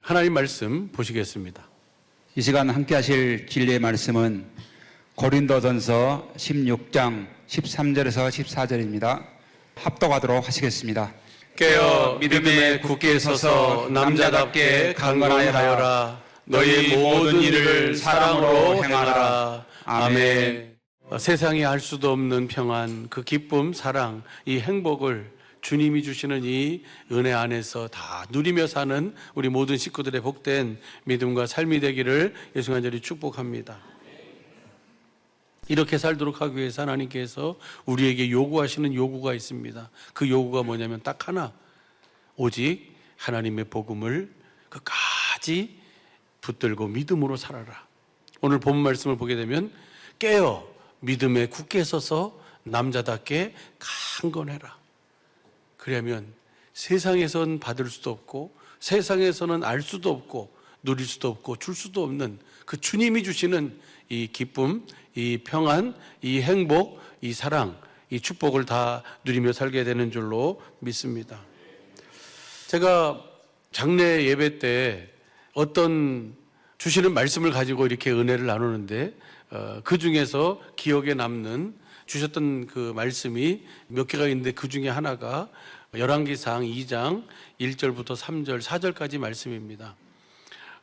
하나님 말씀 보시겠습니다. 이 시간 함께 하실 진리의 말씀은 고린도전서 16장 13절에서 14절입니다. 합독하도록 하시겠습니다. 깨어 믿음에 굳게 서서 남자답게 강건하여라. 너희 모든 일을 사랑으로 행하라. 아멘. 세상이 알 수도 없는 평안, 그 기쁨, 사랑, 이 행복을 주님이 주시는 이 은혜 안에서 다 누리며 사는 우리 모든 식구들의 복된 믿음과 삶이 되기를 예수 간절히 축복합니다. 이렇게 살도록 하기 위해서 하나님께서 우리에게 요구하시는 요구가 있습니다. 그 요구가 뭐냐면 딱 하나, 오직 하나님의 복음을 끝까지 붙들고 믿음으로 살아라. 오늘 본 말씀을 보게 되면 깨어 믿음에 굳게 서서 남자답게 강건해라. 그러면 세상에선 받을 수도 없고 세상에서는 알 수도 없고 누릴 수도 없고 줄 수도 없는 그 주님이 주시는 이 기쁨, 이 평안, 이 행복, 이 사랑, 이 축복을 다 누리며 살게 되는 줄로 믿습니다. 제가 장례 예배 때 어떤 주시는 말씀을 가지고 이렇게 은혜를 나누는데 그 중에서 기억에 남는 주셨던 그 말씀이 몇 개가 있는데 그 중에 하나가 열왕기상 2장 1절부터 3절, 4절까지 말씀입니다.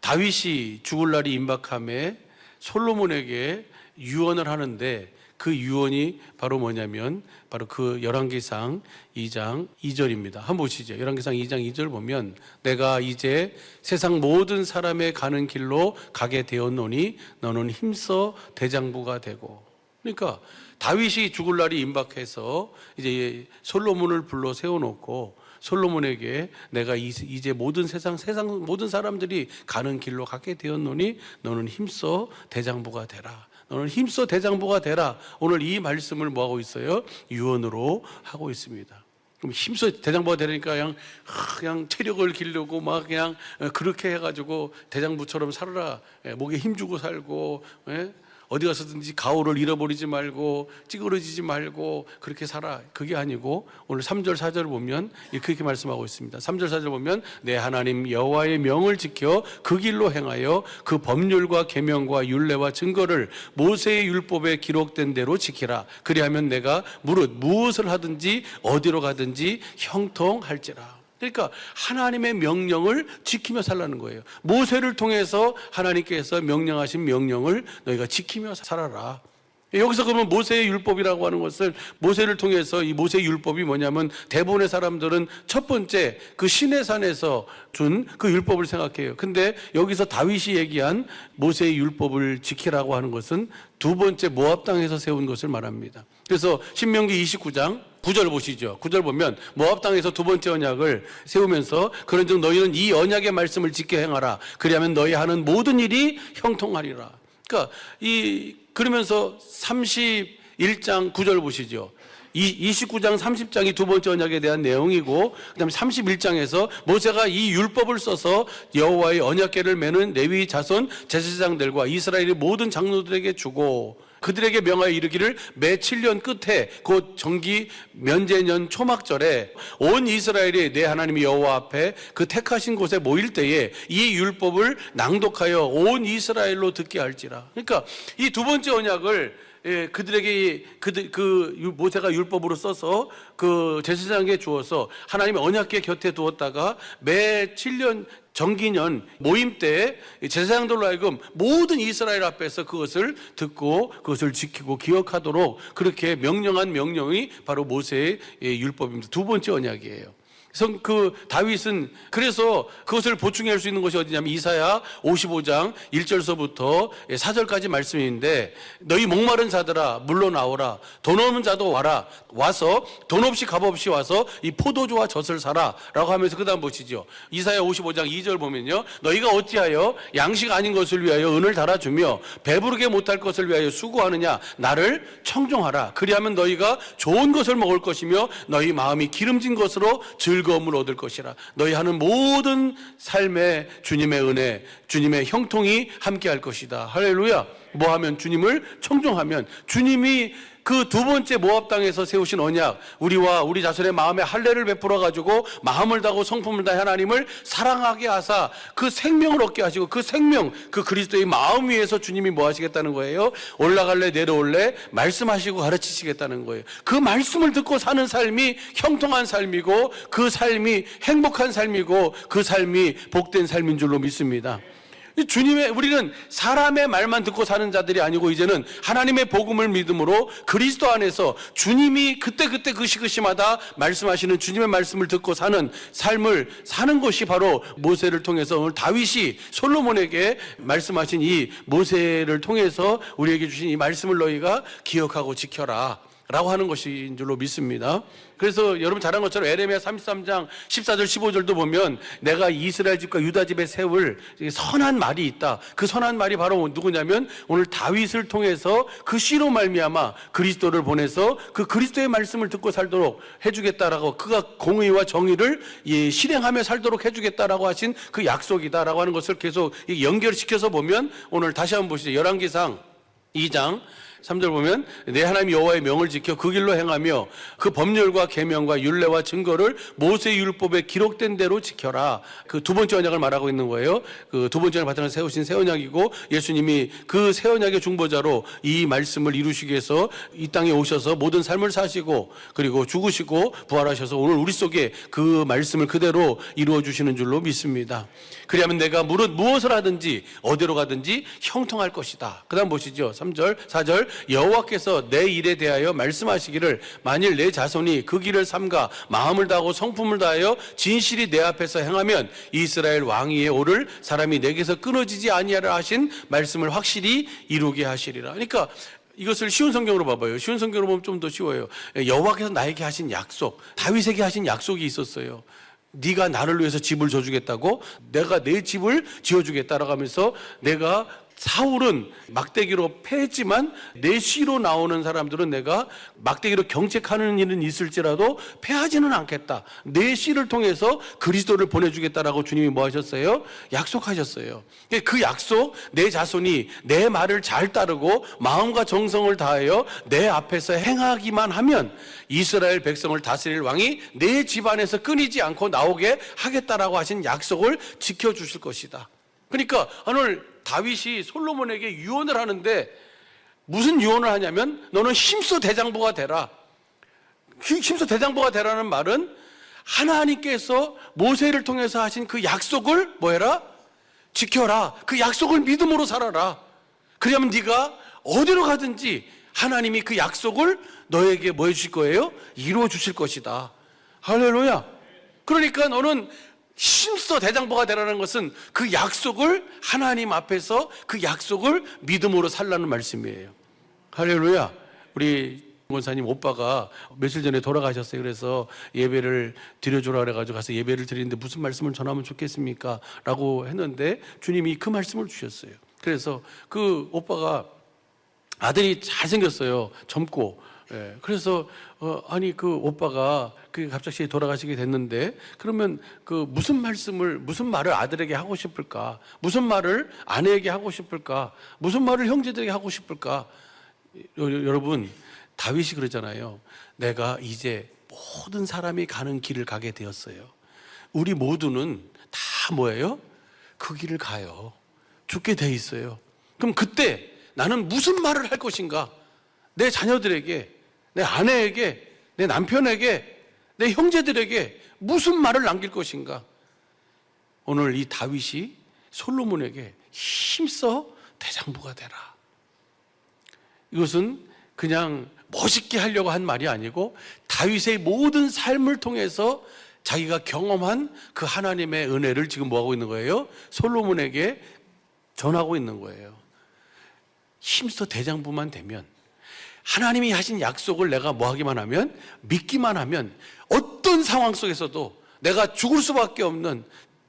다윗이 죽을 날이 임박함에 솔로몬에게 유언을 하는데 그 유언이 바로 뭐냐면 바로 그 열왕기상 2장 2절입니다. 한번 보시죠. 열왕기상 2장 2절 보면 내가 이제 세상 모든 사람의 가는 길로 가게 되었노니 너는 힘써 대장부가 되고. 그러니까 다윗이 죽을 날이 임박해서 이제 솔로몬을 불러 세워놓고 솔로몬에게 내가 이제 세상 모든 사람들이 가는 길로 가게 되었노니 너는 힘써 대장부가 되라. 너는 힘써 대장부가 되라. 오늘 이 말씀을 뭐하고 있어요? 유언으로 하고 있습니다. 그럼 힘써 대장부가 되니까 그냥 체력을 기르고 막 그냥 그렇게 해가지고 대장부처럼 살아라. 목에 힘주고 살고, 어디 가서든지 가오를 잃어버리지 말고 찌그러지지 말고 그렇게 살아. 그게 아니고 오늘 3절 4절 보면 그렇게 말씀하고 있습니다. 3절 4절 보면 내 하나님 여호와의 명을 지켜 그 길로 행하여 그 법률과 계명과 율례와 증거를 모세의 율법에 기록된 대로 지키라. 그리하면 내가 무엇을 하든지 어디로 가든지 형통할지라. 그러니까 하나님의 명령을 지키며 살라는 거예요. 모세를 통해서 하나님께서 명령하신 명령을 너희가 지키며 살아라. 여기서 그러면 모세의 율법이라고 하는 것을 모세를 통해서 이 모세의 율법이 뭐냐면 대부분의 사람들은 첫 번째 그 시내산에서 준 그 율법을 생각해요. 근데 여기서 다윗이 얘기한 모세의 율법을 지키라고 하는 것은 두 번째 모압 땅에서 세운 것을 말합니다. 그래서 신명기 29장 9절 보시죠. 9절 보면 모압 땅에서 두 번째 언약을 세우면서 그런즉 너희는 이 언약의 말씀을 지켜 행하라. 그리하면 너희 하는 모든 일이 형통하리라. 그러니까 그러면서 31장 9절 보시죠. 29장 30장이 두 번째 언약에 대한 내용이고 그다음에 31장에서 모세가 이 율법을 써서 여호와의 언약궤를 매는 레위 자손 제사장들과 이스라엘의 모든 장로들에게 주고 그들에게 명하여 이르기를 매 7년 끝에 곧 정기 면제년 초막절에 온 이스라엘이 내 하나님 여호와 앞에 그 택하신 곳에 모일 때에 이 율법을 낭독하여 온 이스라엘로 듣게 할지라. 그러니까 이 두 번째 언약을 그들에게 모세가 율법으로 써서 그 제사장에게 주어서 하나님의 언약궤 곁에 두었다가 매 7년 정기년 모임 때 제사장들로 하여금 모든 이스라엘 앞에서 그것을 듣고 그것을 지키고 기억하도록 그렇게 명령한 명령이 바로 모세의 율법입니다. 두 번째 언약이에요. 그 다윗은 그래서 그것을 보충할 수 있는 것이 어디냐면 이사야 55장 1절서부터 4절까지 말씀인데 너희 목마른 자들아 물러나오라. 돈 없는 자도 와서 돈 없이 값 없이 와서 이 포도주와 젖을 사라 라고 하면서 그 다음 보시죠. 이사야 55장 2절 보면요 너희가 어찌하여 양식 아닌 것을 위하여 은을 달아주며 배부르게 못할 것을 위하여 수고하느냐. 나를 청종하라. 그리하면 너희가 좋은 것을 먹을 것이며 너희 마음이 기름진 것으로 즐거움을 얻을 것이라. 너희 하는 모든 삶에 주님의 은혜, 주님의 형통이 함께할 것이다. 할렐루야. 뭐 하면 주님을 청종하면 주님이 그 두 번째 모압 땅에서 세우신 언약, 우리와 우리 자손의 마음에 할례를 베풀어 가지고 마음을 다하고 성품을 다해 하나님을 사랑하게 하사 그 생명을 얻게 하시고, 그 생명, 그 그리스도의 마음 위에서 주님이 뭐 하시겠다는 거예요? 올라갈래 내려올래 말씀하시고 가르치시겠다는 거예요. 그 말씀을 듣고 사는 삶이 형통한 삶이고, 그 삶이 행복한 삶이고, 그 삶이 복된 삶인 줄로 믿습니다. 우리는 사람의 말만 듣고 사는 자들이 아니고, 이제는 하나님의 복음을 믿음으로 그리스도 안에서 주님이 그때그때 그 시그시마다 말씀하시는 주님의 말씀을 듣고 사는 삶을 사는 것이 바로 모세를 통해서, 오늘 다윗이 솔로몬에게 말씀하신 이 모세를 통해서 우리에게 주신 이 말씀을 너희가 기억하고 지켜라 라고 하는 것인 줄로 믿습니다. 그래서 여러분 잘 아는 것처럼 에레미야 33장 14절 15절도 보면 내가 이스라엘 집과 유다 집에 세울 선한 말이 있다. 그 선한 말이 바로 누구냐면 오늘 다윗을 통해서 그 씨로 말미암아 그리스도를 보내서 그 그리스도의 말씀을 듣고 살도록 해주겠다라고, 그가 공의와 정의를 실행하며 살도록 해주겠다라고 하신 그 약속이다라고 하는 것을 계속 연결시켜서 보면, 오늘 다시 한번 보시죠. 열왕기상 2장 3절 보면 내 하나님 여호와의 명을 지켜 그 길로 행하며 그 법률과 계명과 율례와 증거를 모세 율법에 기록된 대로 지켜라. 그 두 번째 언약을 말하고 있는 거예요. 그 두 번째 언약을 바탕으로 세우신 새 언약이고, 예수님이 그 새 언약의 중보자로 이 말씀을 이루시기 위해서 이 땅에 오셔서 모든 삶을 사시고 그리고 죽으시고 부활하셔서 오늘 우리 속에 그 말씀을 그대로 이루어 주시는 줄로 믿습니다. 그리하면 내가 무엇을 하든지 어디로 가든지 형통할 것이다. 그 다음 보시죠. 3절 4절 여호와께서 내 일에 대하여 말씀하시기를 만일 내 자손이 그 길을 삼가 마음을 다하고 성품을 다하여 진실이 내 앞에서 행하면 이스라엘 왕위에 오를 사람이 내게서 끊어지지 아니하라 하신 말씀을 확실히 이루게 하시리라. 그러니까 이것을 쉬운 성경으로 봐봐요. 쉬운 성경으로 보면 좀 더 쉬워요. 여호와께서 나에게 하신 약속, 다윗에게 하신 약속이 있었어요. 네가 나를 위해서 집을 져주겠다고, 내가 내 집을 지어주겠다라고 하면서, 내가 사울은 막대기로 패했지만 내 씨로 나오는 사람들은 내가 막대기로 경책하는 일은 있을지라도 패하지는 않겠다. 내 씨를 통해서 그리스도를 보내주겠다라고 주님이 뭐 하셨어요? 약속하셨어요. 그 약속, 내 자손이 내 말을 잘 따르고 마음과 정성을 다하여 내 앞에서 행하기만 하면 이스라엘 백성을 다스릴 왕이 내 집안에서 끊이지 않고 나오게 하겠다라고 하신 약속을 지켜주실 것이다. 그러니까 오늘 다윗이 솔로몬에게 유언을 하는데, 무슨 유언을 하냐면 너는 힘써 대장부가 되라. 힘써 대장부가 되라는 말은 하나님께서 모세를 통해서 하신 그 약속을 뭐 해라? 지켜라. 그 약속을 믿음으로 살아라. 그러면 네가 어디로 가든지 하나님이 그 약속을 너에게 뭐 해주실 거예요? 이루어 주실 것이다. 할렐루야. 그러니까 너는 힘써 대장부가 되라는 것은 그 약속을 하나님 앞에서 그 약속을 믿음으로 살라는 말씀이에요. 할렐루야. 우리 권사님 오빠가 며칠 전에 돌아가셨어요. 그래서 예배를 드려주라 그래가지고 가서 예배를 드리는데 무슨 말씀을 전하면 좋겠습니까? 라고 했는데 주님이 그 말씀을 주셨어요. 그래서 그 오빠가 아들이 잘생겼어요. 젊고. 예, 그래서 아니 그 오빠가 그 갑자기 돌아가시게 됐는데, 그러면 그 무슨 말을 아들에게 하고 싶을까? 무슨 말을 아내에게 하고 싶을까? 무슨 말을 형제들에게 하고 싶을까? 여러분, 다윗이 그러잖아요. 내가 이제 모든 사람이 가는 길을 가게 되었어요. 우리 모두는 다 뭐예요? 그 길을 가요. 죽게 돼 있어요. 그럼 그때 나는 무슨 말을 할 것인가? 내 자녀들에게, 내 아내에게, 내 남편에게, 내 형제들에게 무슨 말을 남길 것인가? 오늘 이 다윗이 솔로몬에게 힘써 대장부가 되라. 이것은 그냥 멋있게 하려고 한 말이 아니고 다윗의 모든 삶을 통해서 자기가 경험한 그 하나님의 은혜를 지금 뭐하고 있는 거예요? 솔로몬에게 전하고 있는 거예요. 힘써 대장부만 되면, 하나님이 하신 약속을 내가 뭐 하기만 하면, 믿기만 하면 어떤 상황 속에서도 내가 죽을 수밖에 없는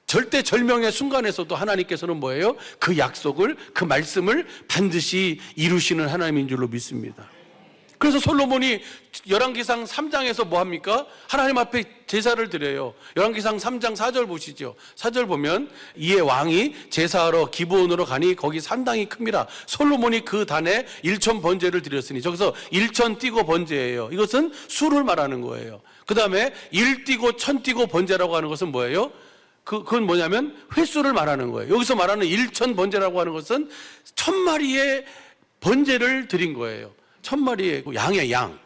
절대절명의 순간에서도 하나님께서는 뭐예요? 그 약속을, 그 말씀을 반드시 이루시는 하나님인 줄로 믿습니다. 그래서 솔로몬이 열왕기상 3장에서 뭐 합니까? 하나님 앞에 제사를 드려요. 열왕기상 3장 4절 보시죠. 4절 보면 이에 왕이 제사하러 기브온으로 가니 거기 산당이 큽니다. 솔로몬이 그 단에 1천 번제를 드렸으니, 저기서 1천 띠고 번제예요. 이것은 수를 말하는 거예요. 그 다음에 1띠고 1000띠고 번제라고 하는 것은 뭐예요? 그건 뭐냐면 횟수를 말하는 거예요. 여기서 말하는 1천 번제라고 하는 것은 1000마리의 번제를 드린 거예요. 1000마리의 양의 양.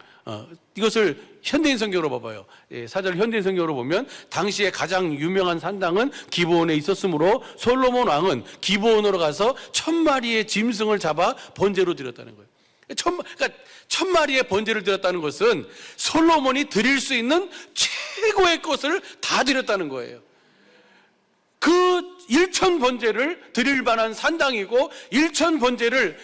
이것을 현대인 성경으로 봐봐요. 4절 현대인 성경으로 보면 당시에 가장 유명한 산당은 기브온에 있었으므로 솔로몬 왕은 기브온으로 가서 1000마리의 짐승을 잡아 번제로 드렸다는 거예요. 그러니까 1000마리의 번제를 드렸다는 것은 솔로몬이 드릴 수 있는 최고의 것을 다 드렸다는 거예요. 그 1천 번제를 드릴 만한 산당이고 1천 번제를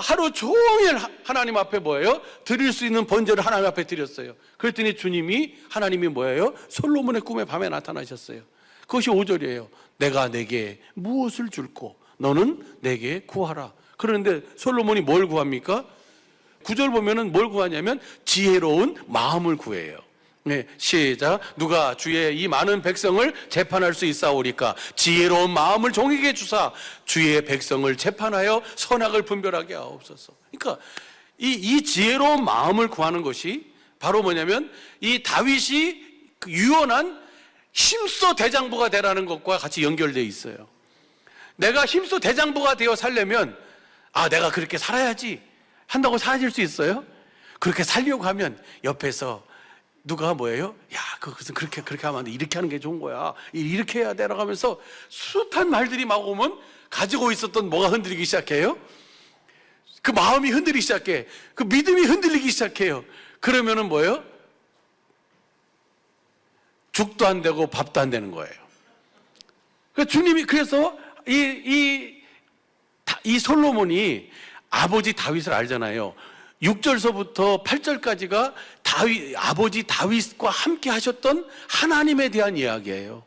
하루 종일 하나님 앞에 뭐예요? 드릴 수 있는 번제를 하나님 앞에 드렸어요. 그랬더니 주님이, 하나님이 뭐예요? 솔로몬의 꿈에 밤에 나타나셨어요. 그것이 5절이에요. 내가 내게 무엇을 줄고 너는 내게 구하라. 그런데 솔로몬이 뭘 구합니까? 9절 보면은 뭘 구하냐면 지혜로운 마음을 구해요. 네, 시작. 누가 주의 이 많은 백성을 재판할 수 있사오리까? 지혜로운 마음을 종에게 주사 주의 백성을 재판하여 선악을 분별하게 하옵소서. 그러니까 이 지혜로운 마음을 구하는 것이 바로 뭐냐면 이 다윗이 유언한 힘써 대장부가 되라는 것과 같이 연결되어 있어요. 내가 힘써 대장부가 되어 살려면 내가 그렇게 살아야지 한다고 사라질 수 있어요? 그렇게 살려고 하면 옆에서 누가 뭐예요? 야, 그것은 그렇게 하면 안 돼. 이렇게 하는 게 좋은 거야. 이렇게 해야 돼라고 하면서 숱한 말들이 막 오면 가지고 있었던 뭐가 흔들리기 시작해요? 그 마음이 흔들리기 시작해. 그 믿음이 흔들리기 시작해요. 그러면은 뭐예요? 죽도 안 되고 밥도 안 되는 거예요. 그러니까 주님이 그래서 이 솔로몬이 아버지 다윗을 알잖아요. 6절서부터 8절까지가 아버지 다윗과 함께 하셨던 하나님에 대한 이야기예요.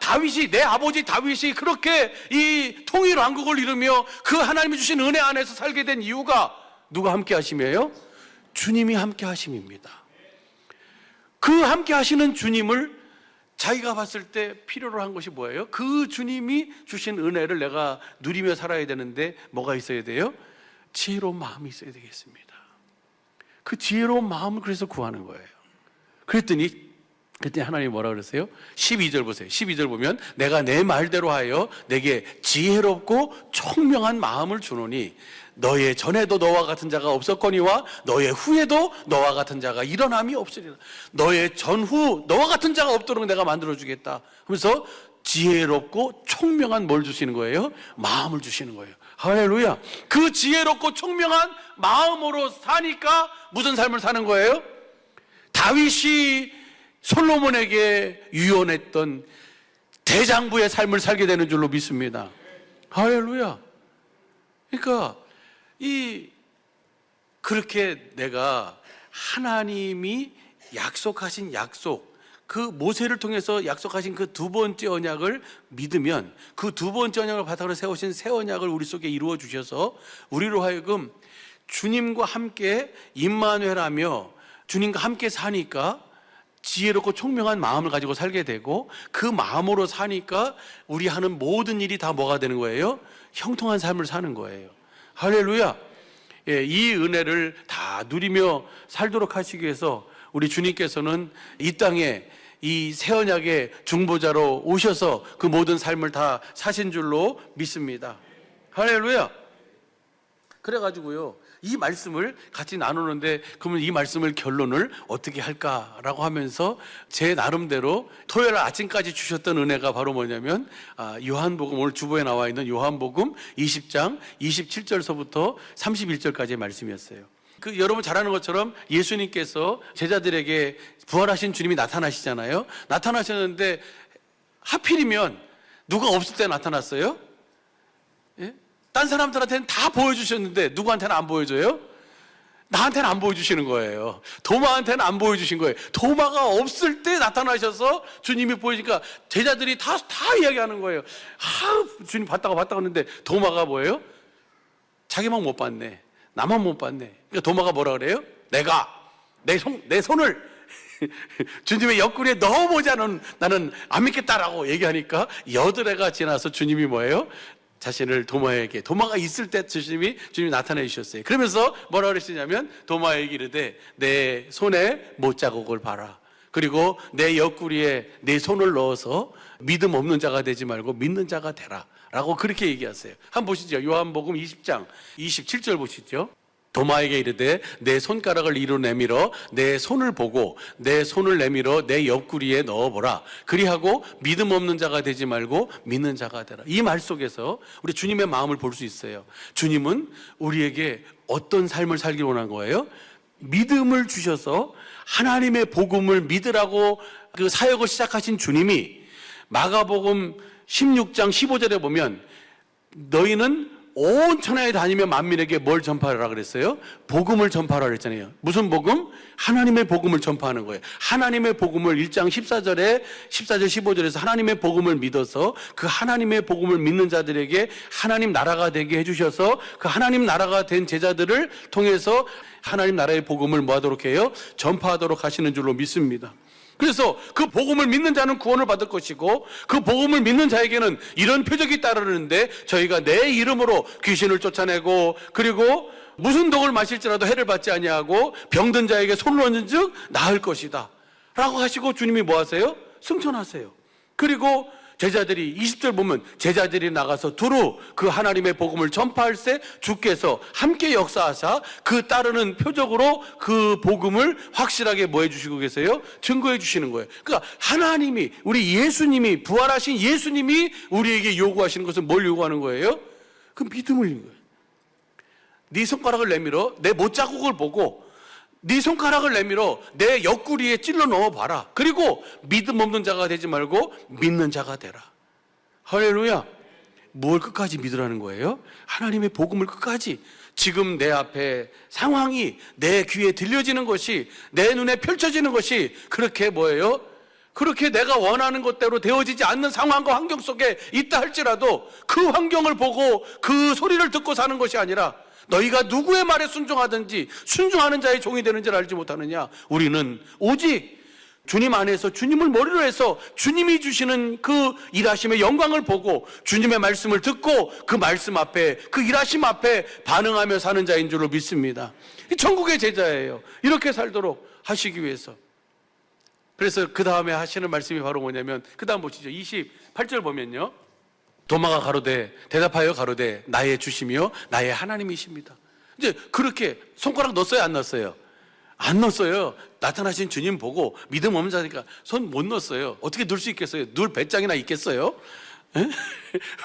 다윗이, 내 아버지 다윗이 그렇게 이 통일 왕국을 이루며 그 하나님이 주신 은혜 안에서 살게 된 이유가 누가 함께 하심이에요? 주님이 함께 하심입니다. 그 함께 하시는 주님을 자기가 봤을 때 필요로 한 것이 뭐예요? 그 주님이 주신 은혜를 내가 누리며 살아야 되는데 뭐가 있어야 돼요? 지혜로운 마음이 있어야 되겠습니다. 그 지혜로운 마음을 그래서 구하는 거예요. 그랬더니 하나님이 뭐라 그랬어요? 12절 보세요. 12절 보면 내가 내 말대로 하여 내게 지혜롭고 총명한 마음을 주노니 너의 전에도 너와 같은 자가 없었거니와 너의 후에도 너와 같은 자가 일어남이 없으리라. 너의 전후 너와 같은 자가 없도록 내가 만들어주겠다 하면서 지혜롭고 총명한 뭘 주시는 거예요? 마음을 주시는 거예요. 할렐루야. 그 지혜롭고 총명한 마음으로 사니까 무슨 삶을 사는 거예요? 다윗이 솔로몬에게 유언했던 대장부의 삶을 살게 되는 줄로 믿습니다. 할렐루야. 그러니까 그렇게 내가 하나님이 약속하신 약속, 그 모세를 통해서 약속하신 그 두 번째 언약을 믿으면 그 두 번째 언약을 바탕으로 세우신 새 언약을 우리 속에 이루어 주셔서 우리로 하여금 주님과 함께 임마누엘하며 주님과 함께 사니까 지혜롭고 총명한 마음을 가지고 살게 되고 그 마음으로 사니까 우리 하는 모든 일이 다 뭐가 되는 거예요? 형통한 삶을 사는 거예요. 할렐루야. 이 은혜를 다 누리며 살도록 하시기 위해서 우리 주님께서는 이 땅에 이 새 언약의 중보자로 오셔서 그 모든 삶을 다 사신 줄로 믿습니다. 할렐루야. 그래가지고요, 이 말씀을 같이 나누는데 그러면 이 말씀을 결론을 어떻게 할까라고 하면서 제 나름대로 토요일 아침까지 주셨던 은혜가 바로 뭐냐면 요한복음, 오늘 주보에 나와 있는 요한복음 20장 27절서부터 31절까지의 말씀이었어요. 여러분 잘 아는 것처럼 예수님께서 제자들에게 부활하신 주님이 나타나시잖아요. 나타나셨는데 하필이면 누가 없을 때 나타났어요? 예? 딴 사람들한테는 다 보여주셨는데 누구한테는 안 보여줘요? 나한테는 안 보여주시는 거예요. 도마한테는 안 보여주신 거예요. 도마가 없을 때 나타나셔서 주님이 보이니까 제자들이 다 이야기하는 거예요. 주님 봤다고 했는데 도마가 뭐예요? 자기만 못 봤네. 나만 못 봤네. 그러니까 도마가 뭐라 그래요? 내가 내 손을 주님의 옆구리에 넣어보자. 나는 안 믿겠다라고 얘기하니까 8해가 지나서 주님이 뭐예요? 자신을 도마가 있을 때 주님이 나타내 주셨어요. 그러면서 뭐라 그러시냐면 도마에게 이르되 내 손에 못자국을 봐라. 그리고 내 옆구리에 내 손을 넣어서 믿음 없는 자가 되지 말고 믿는 자가 되라 라고 그렇게 얘기하세요. 한번 보시죠. 요한복음 20장 27절 보시죠. 도마에게 이르되 내 손가락을 이로 내밀어 내 손을 보고 내 손을 내밀어 내 옆구리에 넣어보라. 그리하고 믿음 없는 자가 되지 말고 믿는 자가 되라. 이 말 속에서 우리 주님의 마음을 볼 수 있어요. 주님은 우리에게 어떤 삶을 살기 원한 거예요? 믿음을 주셔서 하나님의 복음을 믿으라고 그 사역을 시작하신 주님이 마가복음 16장 15절에 보면 너희는 온 천하에 다니며 만민에게 뭘 전파하라 그랬어요? 복음을 전파하라 그랬잖아요. 무슨 복음? 하나님의 복음을 전파하는 거예요. 하나님의 복음을 1장 14절 15절에서 하나님의 복음을 믿어서 그 하나님의 복음을 믿는 자들에게 하나님 나라가 되게 해주셔서 그 하나님 나라가 된 제자들을 통해서 하나님 나라의 복음을 뭐 하도록 해요? 전파하도록 하시는 줄로 믿습니다. 그래서 그 복음을 믿는 자는 구원을 받을 것이고 그 복음을 믿는 자에게는 이런 표적이 따르는데 저희가 내 이름으로 귀신을 쫓아내고 그리고 무슨 독을 마실지라도 해를 받지 아니하고 병든 자에게 손을 얹은 즉 나을 것이다 라고 하시고 주님이 뭐 하세요? 승천하세요. 그리고 제자들이 20절 보면 제자들이 나가서 두루 그 하나님의 복음을 전파할세 주께서 함께 역사하사 그 따르는 표적으로 그 복음을 확실하게 뭐 해주시고 계세요? 증거해 주시는 거예요. 그러니까 하나님이 우리 예수님이 부활하신 예수님이 우리에게 요구하시는 것은 뭘 요구하는 거예요? 그 믿음을 인 거예요. 네 손가락을 내밀어 내 못자국을 보고 네 손가락을 내밀어 내 옆구리에 찔러 넣어봐라. 그리고 믿음 없는 자가 되지 말고 믿는 자가 되라. 할렐루야. 뭘 끝까지 믿으라는 거예요? 하나님의 복음을 끝까지. 지금 내 앞에 상황이 내 귀에 들려지는 것이 내 눈에 펼쳐지는 것이 그렇게 뭐예요? 그렇게 내가 원하는 것대로 되어지지 않는 상황과 환경 속에 있다 할지라도 그 환경을 보고 그 소리를 듣고 사는 것이 아니라 너희가 누구의 말에 순종하든지 순종하는 자의 종이 되는지를 알지 못하느냐. 우리는 오직 주님 안에서 주님을 머리로 해서 주님이 주시는 그 일하심의 영광을 보고 주님의 말씀을 듣고 그 말씀 앞에 그 일하심 앞에 반응하며 사는 자인 줄로 믿습니다. 천국의 제자예요. 이렇게 살도록 하시기 위해서. 그래서 그 다음에 하시는 말씀이 바로 뭐냐면 그 다음 보시죠. 28절 보면요. 도마가 가로되 대답하여 가로되 나의 주시며 나의 하나님이십니다. 이제 그렇게 손가락 넣었어요? 안 넣었어요? 안 넣었어요. 나타나신 주님 보고 믿음 없는 자니까 손 못 넣었어요. 어떻게 넣을 수 있겠어요? 넣을 배짱이나 있겠어요?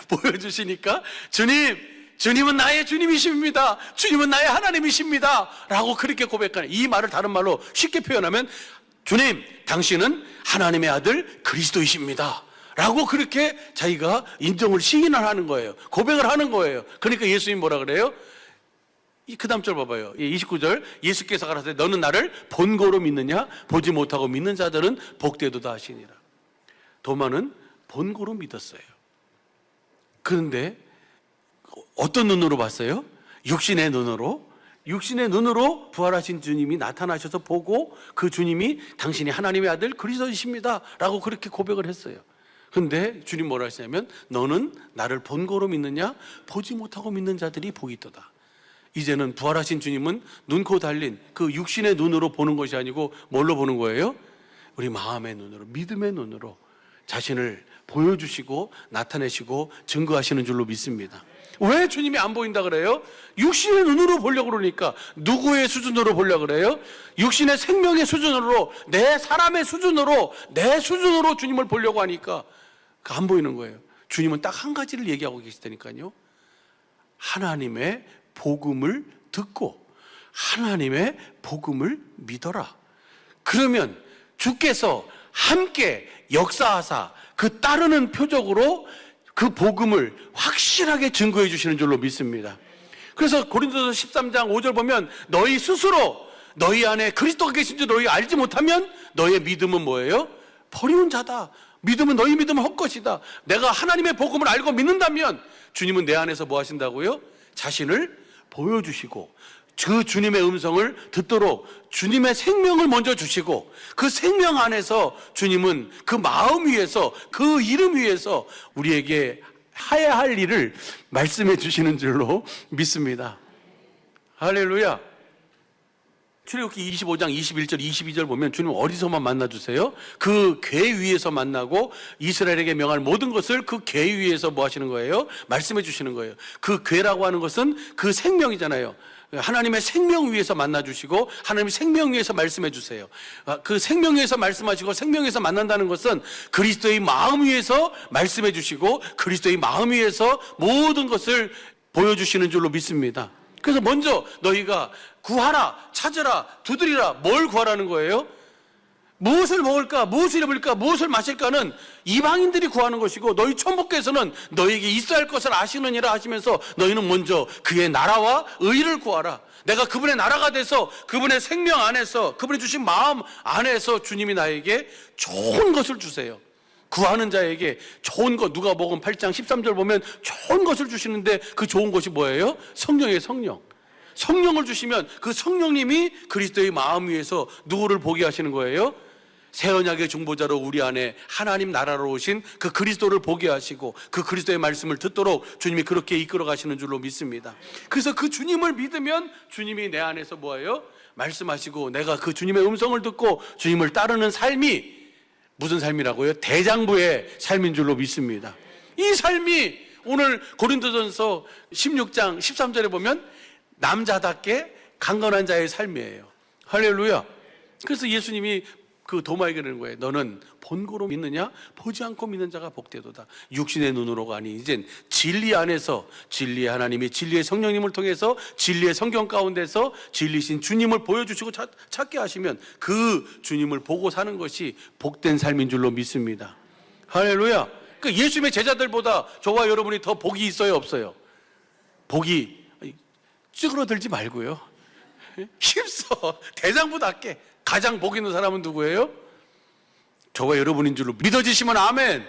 보여주시니까 주님은 나의 주님이십니다. 주님은 나의 하나님이십니다 라고 그렇게 고백하는 이 말을 다른 말로 쉽게 표현하면 주님 당신은 하나님의 아들 그리스도이십니다 라고 그렇게 자기가 인정을 시인을 하는 거예요. 고백을 하는 거예요. 그러니까 예수님 뭐라 그래요? 그 다음 절 봐봐요. 29절 예수께서 가라사대 너는 나를 본고로 믿느냐? 보지 못하고 믿는 자들은 복되도다 하시니라. 도마는 본고로 믿었어요. 그런데 어떤 눈으로 봤어요? 육신의 눈으로 부활하신 주님이 나타나셔서 보고 그 주님이 당신이 하나님의 아들 그리스도이십니다 라고 그렇게 고백을 했어요. 근데 주님 뭐라 하시냐면 너는 나를 본고로 믿느냐? 보지 못하고 믿는 자들이 복이 있도다. 이제는 부활하신 주님은 눈코 달린 그 육신의 눈으로 보는 것이 아니고 뭘로 보는 거예요? 우리 마음의 눈으로, 믿음의 눈으로 자신을 보여주시고 나타내시고 증거하시는 줄로 믿습니다. 왜 주님이 안 보인다 그래요? 육신의 눈으로 보려고 그러니까. 누구의 수준으로 보려고 그래요? 육신의 생명의 수준으로, 내 사람의 수준으로, 내 수준으로 주님을 보려고 하니까 안 보이는 거예요. 주님은 딱 한 가지를 얘기하고 계시다니까요. 하나님의 복음을 듣고 하나님의 복음을 믿어라. 그러면 주께서 함께 역사하사 그 따르는 표적으로 그 복음을 확실하게 증거해 주시는 줄로 믿습니다. 그래서 고린도서 13장 5절 보면 너희 스스로 너희 안에 그리스도가 계신 줄 너희 알지 못하면 너의 믿음은 뭐예요? 버리운 자다. 믿음은 너희 믿음은 헛것이다. 내가 하나님의 복음을 알고 믿는다면 주님은 내 안에서 뭐 하신다고요? 자신을 보여주시고 그 주님의 음성을 듣도록 주님의 생명을 먼저 주시고, 그 생명 안에서 주님은 그 마음 위에서, 그 이름 위에서 우리에게 해야 할 일을 말씀해 주시는 줄로 믿습니다. 할렐루야. 출애굽기 25장 21절 22절 보면 주님 어디서만 만나주세요? 그 궤 위에서 만나고 이스라엘에게 명할 모든 것을 그 궤 위에서 뭐 하시는 거예요? 말씀해 주시는 거예요. 그 궤라고 하는 것은 그 생명이잖아요. 하나님의 생명 위에서 만나주시고 하나님의 생명 위에서 말씀해 주세요. 그 생명 위에서 말씀하시고 생명 위에서 만난다는 것은 그리스도의 마음 위에서 말씀해 주시고 그리스도의 마음 위에서 모든 것을 보여주시는 줄로 믿습니다. 그래서 먼저 너희가 구하라, 찾으라, 두드리라. 뭘 구하라는 거예요? 무엇을 먹을까, 무엇을 입을까, 무엇을 마실까는 이방인들이 구하는 것이고, 너희 천부께서는 너희에게 있어야 할 것을 아시느니라 하시면서 너희는 먼저 그의 나라와 의를 구하라. 내가 그분의 나라가 돼서 그분의 생명 안에서, 그분이 주신 마음 안에서 주님이 나에게 좋은 것을 주세요. 구하는 자에게 좋은 것, 누가복음 8장 13절 보면 좋은 것을 주시는데 그 좋은 것이 뭐예요? 성령이에요. 성령. 성령을 주시면 그 성령님이 그리스도의 마음 위에서 누구를 보게 하시는 거예요? 새 언약의 중보자로 우리 안에 하나님 나라로 오신 그 그리스도를 보게 하시고 그 그리스도의 말씀을 듣도록 주님이 그렇게 이끌어 가시는 줄로 믿습니다. 그래서 그 주님을 믿으면 주님이 내 안에서 뭐예요? 말씀하시고 내가 그 주님의 음성을 듣고 주님을 따르는 삶이 무슨 삶이라고요? 대장부의 삶인 줄로 믿습니다. 이 삶이 오늘 고린도전서 16장 13절에 보면 남자답게 강건한 자의 삶이에요. 할렐루야. 그래서 예수님이 그 도마에게 그러는 거예요. 너는 본고로 믿느냐? 보지 않고 믿는 자가 복되도다. 육신의 눈으로가 아니 이젠 진리 안에서 진리의 하나님이 진리의 성령님을 통해서 진리의 성경 가운데서 진리신 주님을 보여주시고 찾게 하시면 그 주님을 보고 사는 것이 복된 삶인 줄로 믿습니다. 할렐루야. 그 예수님의 제자들보다 저와 여러분이 더 복이 있어요, 없어요? 복이 찌그러들지 말고요. 힘써 대장부답게 가장 복 있는 사람은 누구예요? 저와 여러분인 줄로 믿어지시면 아멘.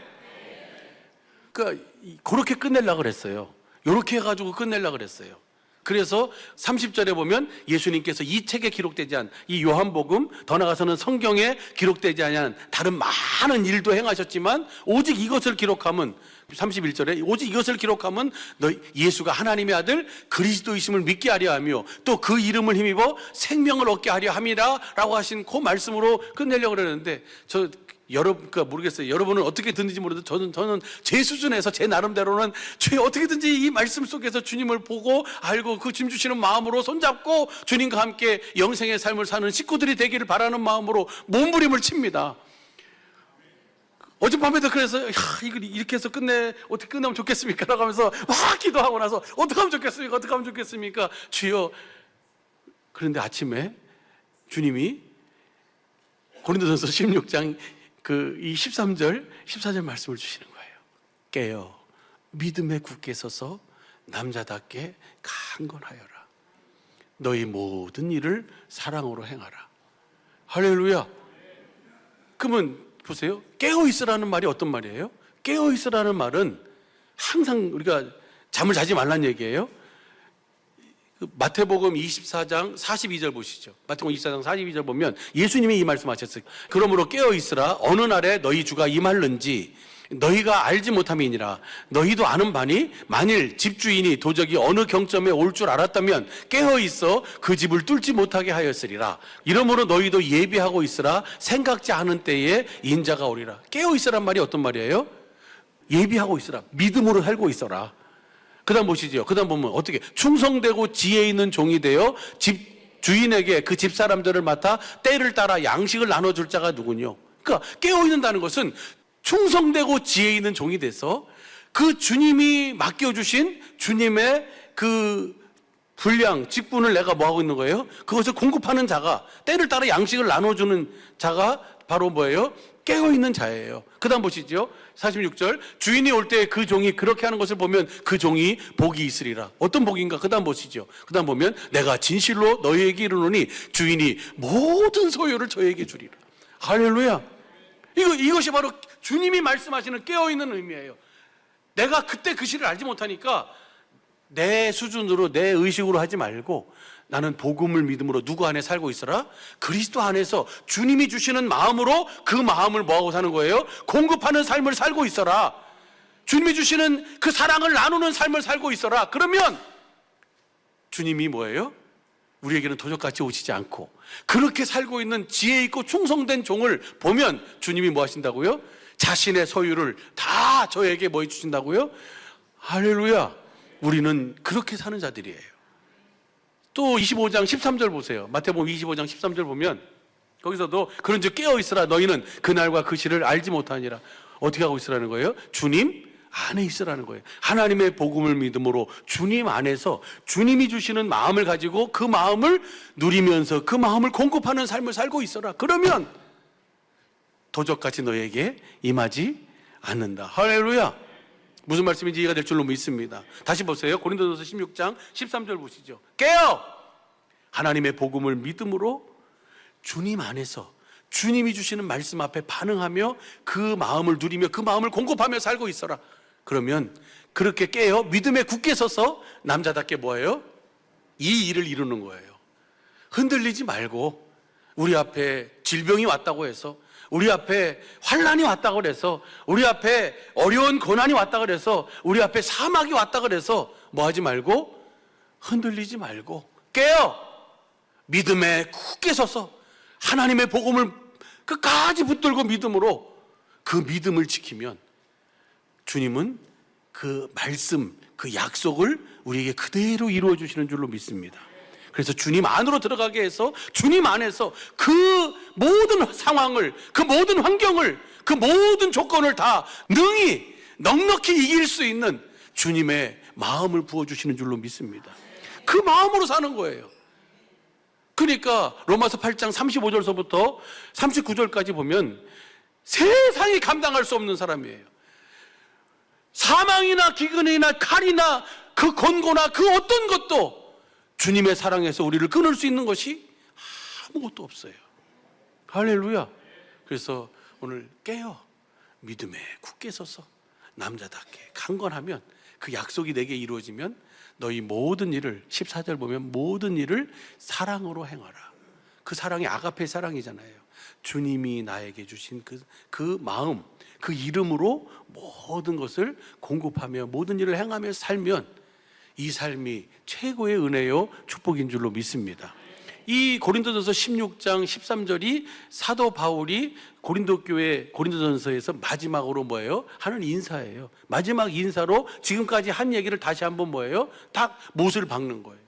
그러니까 그렇게 끝내려고 그랬어요. 이렇게 해가지고 끝내려고 그랬어요. 그래서 30절에 보면 예수님께서 이 책에 기록되지 않은 이 요한복음, 더 나아가서는 성경에 기록되지 않은 다른 많은 일도 행하셨지만 오직 이것을 기록하면 31절에 오직 이것을 기록하면 너 예수가 하나님의 아들 그리스도이심을 믿게 하려 하며 또 그 이름을 힘입어 생명을 얻게 하려 함이라 라고 하신 그 말씀으로 끝내려고 그러는데 그러니까 모르겠어요. 여러분은 어떻게 듣는지 모르는데 저는 제 수준에서 제 나름대로는 어떻게든지 이 말씀 속에서 주님을 보고 알고 그 주님 주시는 마음으로 손잡고 주님과 함께 영생의 삶을 사는 식구들이 되기를 바라는 마음으로 몸부림을 칩니다. 어젯밤에도 그래서 이걸 이렇게 해서 어떻게 끝나면 좋겠습니까? 라고 하면서 막 기도하고 나서 어떻게 하면 좋겠습니까? 어떻게 하면 좋겠습니까? 주여. 그런데 아침에 주님이 고린도전서 16장 이 13절 14절 말씀을 주시는 거예요. 깨어 믿음에 굳게 서서 남자답게 강건하여라. 너희 모든 일을 사랑으로 행하라. 할렐루야. 그러면 보세요. 깨어있으라는 말이 어떤 말이에요? 깨어있으라는 말은 항상 우리가 잠을 자지 말란 얘기예요. 마태복음 24장 42절 보시죠. 마태복음 24장 42절 보면 예수님이 이 말씀하셨어요. 그러므로 깨어있으라. 어느 날에 너희 주가 임할는지 너희가 알지 못함이니라. 너희도 아는 바니 만일 집주인이 도적이 어느 경점에 올 줄 알았다면 깨어있어 그 집을 뚫지 못하게 하였으리라. 이러므로 너희도 예비하고 있으라. 생각지 않은 때에 인자가 오리라. 깨어있으란 말이 어떤 말이에요? 예비하고 있으라. 믿음으로 살고 있어라. 그 다음 보시죠. 그 다음 보면 어떻게 충성되고 지혜 있는 종이 되어 집 주인에게 그 집 사람들을 맡아 때를 따라 양식을 나눠줄 자가 누구뇨? 그러니까 깨어있는다는 것은 충성되고 지혜 있는 종이 돼서 그 주님이 맡겨주신 주님의 그 분량, 직분을 내가 뭐하고 있는 거예요? 그것을 공급하는 자가, 때를 따라 양식을 나눠주는 자가 바로 뭐예요? 깨어있는 자예요. 그 다음 보시죠. 46절 주인이 올 때 그 종이 그렇게 하는 것을 보면 그 종이 복이 있으리라. 어떤 복인가? 그 다음 보시죠. 그 다음 보면 내가 진실로 너희에게 이르노니 주인이 모든 소유를 저에게 주리라. 할렐루야. 이것이 바로 주님이 말씀하시는 깨어있는 의미예요. 내가 그때 그 시를 알지 못하니까 내 수준으로 내 의식으로 하지 말고 나는 복음을 믿음으로 누구 안에 살고 있어라? 그리스도 안에서 주님이 주시는 마음으로 그 마음을 뭐하고 사는 거예요? 공급하는 삶을 살고 있어라. 주님이 주시는 그 사랑을 나누는 삶을 살고 있어라. 그러면 주님이 뭐예요? 우리에게는 도적같이 오시지 않고 그렇게 살고 있는 지혜 있고 충성된 종을 보면 주님이 뭐 하신다고요? 자신의 소유를 다 저에게 뭐 해주신다고요? 할렐루야. 우리는 그렇게 사는 자들이에요. 또 25장 13절 보세요. 마태복음 25장 13절 보면 거기서도 그런즉 깨어 있으라. 너희는 그날과 그 시를 알지 못하니라. 어떻게 하고 있으라는 거예요? 주님 안에 있으라는 거예요. 하나님의 복음을 믿음으로 주님 안에서 주님이 주시는 마음을 가지고 그 마음을 누리면서 그 마음을 공급하는 삶을 살고 있어라. 그러면 도적같이 너에게 임하지 않는다. 할렐루야. 무슨 말씀인지 이해가 될 줄로 믿습니다. 다시 보세요. 고린도전서 16장 13절 보시죠. 깨어! 하나님의 복음을 믿음으로 주님 안에서 주님이 주시는 말씀 앞에 반응하며 그 마음을 누리며 그 마음을 공급하며 살고 있어라. 그러면 그렇게 깨어 믿음에 굳게 서서 남자답게 뭐예요? 이 일을 이루는 거예요. 흔들리지 말고 우리 앞에 질병이 왔다고 해서 우리 앞에 환난이 왔다고 그래서 우리 앞에 어려운 고난이 왔다고 그래서 우리 앞에 사막이 왔다고 그래서 뭐 하지 말고 흔들리지 말고 깨어 믿음에 굳게 서서 하나님의 복음을 끝까지 붙들고 믿음으로 그 믿음을 지키면 주님은 그 말씀, 그 약속을 우리에게 그대로 이루어 주시는 줄로 믿습니다. 그래서 주님 안으로 들어가게 해서 주님 안에서 그 모든 상황을, 그 모든 환경을, 그 모든 조건을 다 능히 넉넉히 이길 수 있는 주님의 마음을 부어주시는 줄로 믿습니다. 그 마음으로 사는 거예요. 그러니까 로마서 8장 35절서부터 39절까지 보면 세상이 감당할 수 없는 사람이에요. 사망이나 기근이나 칼이나 그 권고나 그 어떤 것도 주님의 사랑에서 우리를 끊을 수 있는 것이 아무것도 없어요. 할렐루야. 그래서 오늘 깨어 믿음에 굳게 서서 남자답게 강건하면 그 약속이 내게 이루어지면 너희 모든 일을 14절 보면 모든 일을 사랑으로 행하라. 그 사랑이 아가페 사랑이잖아요. 주님이 나에게 주신 그 마음, 그 이름으로 모든 것을 공급하며 모든 일을 행하며 살면 이 삶이 최고의 은혜요 축복인 줄로 믿습니다. 이 고린도전서 16장 13절이 사도 바울이 고린도 교회 고린도전서에서 마지막으로 뭐예요? 하는 인사예요. 마지막 인사로 지금까지 한 얘기를 다시 한번 뭐예요? 딱 못을 박는 거예요.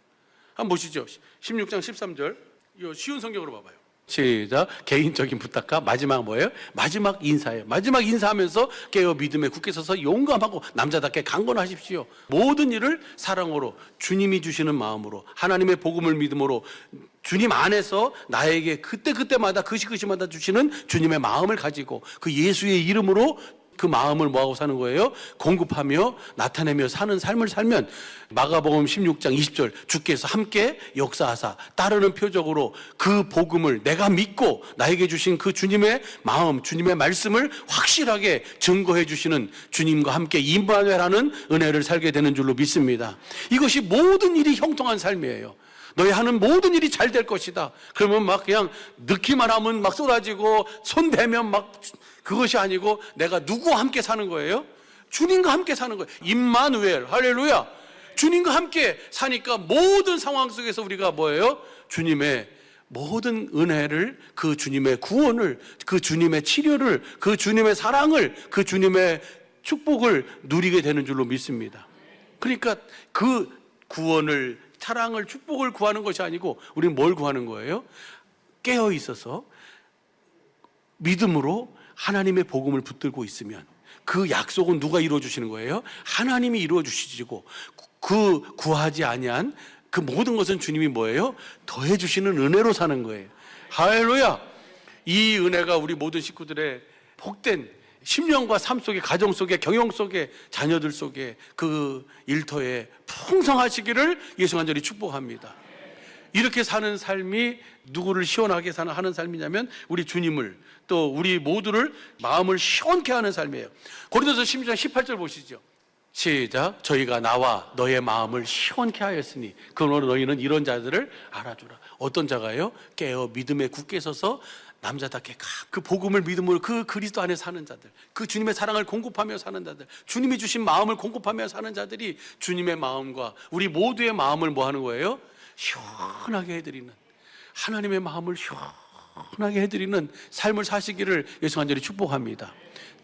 한번 보시죠. 16장 13절. 이거 쉬운 성경으로 봐봐요. 시작. 개인적인 부탁과 마지막 뭐예요? 마지막 인사예요. 마지막 인사하면서 깨어 믿음에 굳게 서서 용감하고 남자답게 강건하십시오. 모든 일을 사랑으로 주님이 주시는 마음으로 하나님의 복음을 믿음으로 주님 안에서 나에게 그때마다 그 시마다 주시는 주님의 마음을 가지고 그 예수의 이름으로 그 마음을 뭐하고 사는 거예요? 공급하며 나타내며 사는 삶을 살면 마가복음 16장 20절 주께서 함께 역사하사 따르는 표적으로 그 복음을 내가 믿고 나에게 주신 그 주님의 마음, 주님의 말씀을 확실하게 증거해 주시는 주님과 함께 임마누엘하는 은혜를 살게 되는 줄로 믿습니다. 이것이 모든 일이 형통한 삶이에요. 너희 하는 모든 일이 잘 될 것이다. 그러면 막 그냥 넣기만 하면 막 쏟아지고 손 대면 막 그것이 아니고 내가 누구와 함께 사는 거예요? 주님과 함께 사는 거예요. 임마누엘, 할렐루야. 주님과 함께 사니까 모든 상황 속에서 우리가 뭐예요? 주님의 모든 은혜를, 그 주님의 구원을, 그 주님의 치료를, 그 주님의 사랑을, 그 주님의 축복을 누리게 되는 줄로 믿습니다. 그러니까 그 구원을, 사랑을, 축복을 구하는 것이 아니고 우리는 뭘 구하는 거예요? 깨어 있어서 믿음으로 하나님의 복음을 붙들고 있으면 그 약속은 누가 이루어 주시는 거예요? 하나님이 이루어 주시고 그 구하지 아니한 그 모든 것은 주님이 뭐예요? 더해 주시는 은혜로 사는 거예요. 할렐루야. 이 은혜가 우리 모든 식구들의 복된 10년과 삶 속에, 가정 속에, 경영 속에, 자녀들 속에 그 일터에 풍성하시기를 예수 간절히 축복합니다. 이렇게 사는 삶이 누구를 시원하게 하는 삶이냐면 우리 주님을, 또 우리 모두를 마음을 시원케 하는 삶이에요. 고린도서 16장 18절 보시죠. 시작. 저희가 나와 너의 마음을 시원케 하였으니 그러므로 너희는 이런 자들을 알아주라. 어떤 자가요? 깨어 믿음에 굳게 서서 남자답게 그 복음을 믿음으로 그 그리스도 안에 사는 자들, 그 주님의 사랑을 공급하며 사는 자들, 주님이 주신 마음을 공급하며 사는 자들이 주님의 마음과 우리 모두의 마음을 뭐 하는 거예요? 시원하게 해드리는, 하나님의 마음을 시원하게 해드리는 삶을 사시기를 예수 간절히 축복합니다.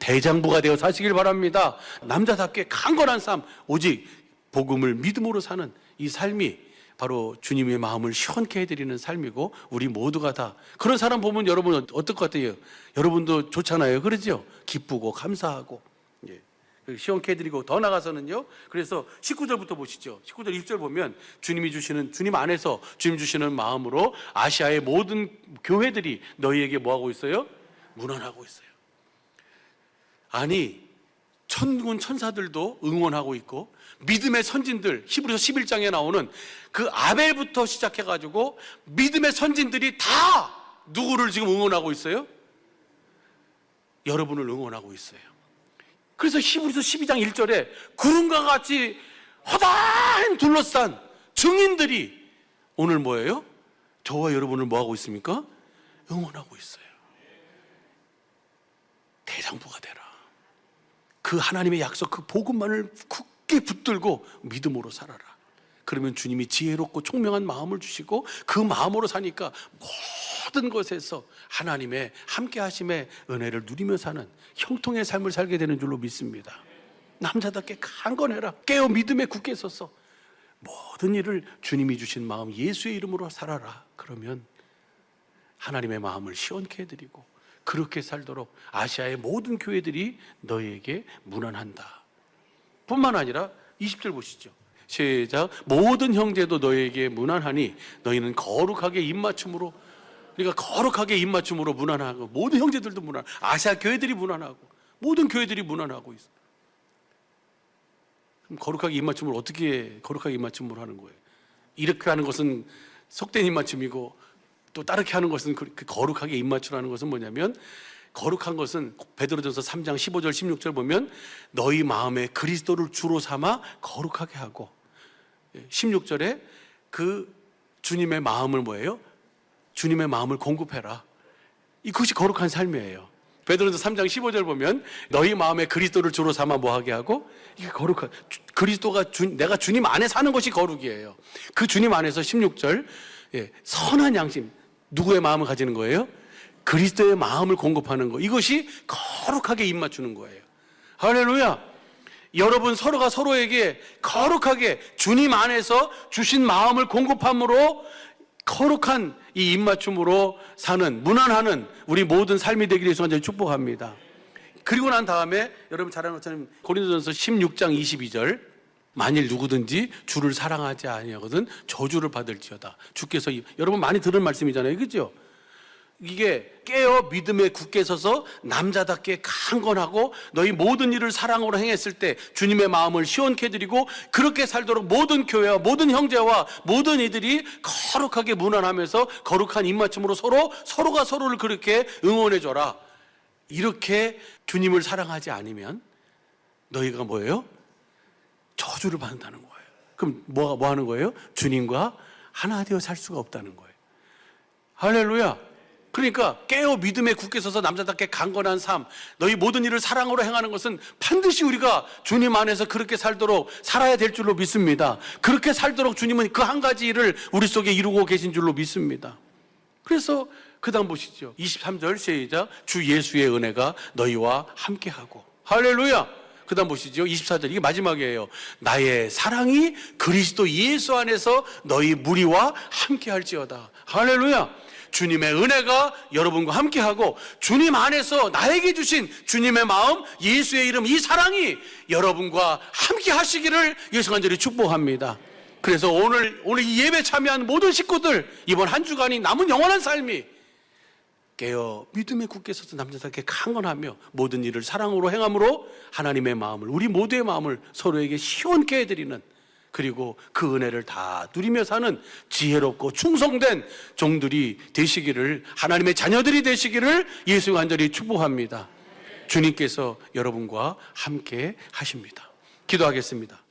대장부가 되어 사시길 바랍니다. 남자답게 강건한 삶, 오직 복음을 믿음으로 사는 이 삶이 바로 주님의 마음을 시원케 해드리는 삶이고, 우리 모두가 다 그런 사람 보면 여러분 어떨 것 같아요? 여러분도 좋잖아요, 그러죠? 기쁘고 감사하고, 예. 시원케 해드리고, 더 나가서는요, 그래서 19절부터 보시죠. 19절 20절 보면 주님이 주시는, 주님 안에서 주님 주시는 마음으로 아시아의 모든 교회들이 너희에게 뭐하고 있어요? 문안하고 있어요. 아니, 천군 천사들도 응원하고 있고, 믿음의 선진들, 히브리서 11장에 나오는 그 아벨부터 시작해가지고 믿음의 선진들이 다 누구를 지금 응원하고 있어요? 여러분을 응원하고 있어요. 그래서 히브리서 12장 1절에 구름과 같이 허다한 둘러싼 증인들이 오늘 뭐예요? 저와 여러분을 뭐하고 있습니까? 응원하고 있어요. 대장부가 되라. 그 하나님의 약속, 그 복음만을 굳게 붙들고 믿음으로 살아라. 그러면 주님이 지혜롭고 총명한 마음을 주시고, 그 마음으로 사니까 모든 것에서 하나님의 함께 하심의 은혜를 누리며 사는 형통의 삶을 살게 되는 줄로 믿습니다. 남자답게 강건해라. 깨어 믿음에 굳게 서서 모든 일을 주님이 주신 마음 예수의 이름으로 살아라. 그러면 하나님의 마음을 시원케 해드리고, 그렇게 살도록 아시아의 모든 교회들이 너희에게 문안한다. 뿐만 아니라 20절 보시죠. 시작. 모든 형제도 너희에게 문안하니 너희는 거룩하게 입맞춤으로, 그러니까 거룩하게 입맞춤으로 문안하고, 모든 형제들도 문안, 아시아 교회들이 문안하고, 모든 교회들이 문안하고 있어. 그럼 거룩하게 입맞춤을 어떻게 거룩하게 입맞춤을 하는 거예요? 이렇게 하는 것은 속된 입맞춤이고, 또 다르게 하는 것은, 그 거룩하게 입맞추라는 것은 뭐냐면, 거룩한 것은 베드로전서 3장 15절 16절 보면 너희 마음에 그리스도를 주로 삼아 거룩하게 하고, 16절에 그 주님의 마음을 뭐예요? 주님의 마음을 공급해라. 이것이 거룩한 삶이에요. 베드로전서 3장 15절 보면 너희 마음에 그리스도를 주로 삼아 뭐하게 하고, 이게 거룩한, 그리스도가 내가 주님 안에 사는 것이 거룩이에요. 그 주님 안에서 16절, 선한 양심, 누구의 마음을 가지는 거예요? 그리스도의 마음을 공급하는 거. 이것이 거룩하게 입맞추는 거예요. 할렐루야. 여러분 서로가 서로에게 거룩하게 주님 안에서 주신 마음을 공급함으로 거룩한 이 입맞춤으로 사는, 문안하는 우리 모든 삶이 되기를 예수 간절히 축복합니다. 그리고 난 다음에 여러분 잘 아는 것처럼 고린도전서 16장 22절, 만일 누구든지 주를 사랑하지 아니하거든 저주를 받을지어다. 주께서, 여러분 많이 들은 말씀이잖아요, 그죠? 이게 깨어 믿음에 굳게 서서 남자답게 강건하고 너희 모든 일을 사랑으로 행했을 때 주님의 마음을 시원케 해드리고, 그렇게 살도록 모든 교회와 모든 형제와 모든 이들이 거룩하게 문안하면서 거룩한 입맞춤으로 서로가 서로를 그렇게 응원해줘라. 이렇게 주님을 사랑하지 않으면 너희가 뭐예요? 저주를 받는다는 거예요. 그럼 뭐 하는 거예요? 주님과 하나 되어 살 수가 없다는 거예요. 할렐루야. 그러니까 깨어 믿음에 굳게 서서 남자답게 강건한 삶, 너희 모든 일을 사랑으로 행하는 것은 반드시 우리가 주님 안에서 그렇게 살도록 살아야 될 줄로 믿습니다. 그렇게 살도록 주님은 그 한 가지 일을 우리 속에 이루고 계신 줄로 믿습니다. 그래서 그 다음 보시죠. 23절 시작. 주 예수의 은혜가 너희와 함께하고. 할렐루야. 그 다음 보시죠. 24절, 이게 마지막이에요. 나의 사랑이 그리스도 예수 안에서 너희 무리와 함께할지어다. 할렐루야. 주님의 은혜가 여러분과 함께하고, 주님 안에서 나에게 주신 주님의 마음, 예수의 이름, 이 사랑이 여러분과 함께 하시기를 예수 간절히 축복합니다. 그래서 오늘 이 예배 참여한 모든 식구들, 이번 한 주간이 남은 영원한 삶이 깨어 믿음에 굳게 서서 남자답게 강건하며 모든 일을 사랑으로 행함으로 하나님의 마음을, 우리 모두의 마음을 서로에게 시원케 해드리는, 그리고 그 은혜를 다 누리며 사는 지혜롭고 충성된 종들이 되시기를, 하나님의 자녀들이 되시기를 예수 간절히 축복합니다. 주님께서 여러분과 함께 하십니다. 기도하겠습니다.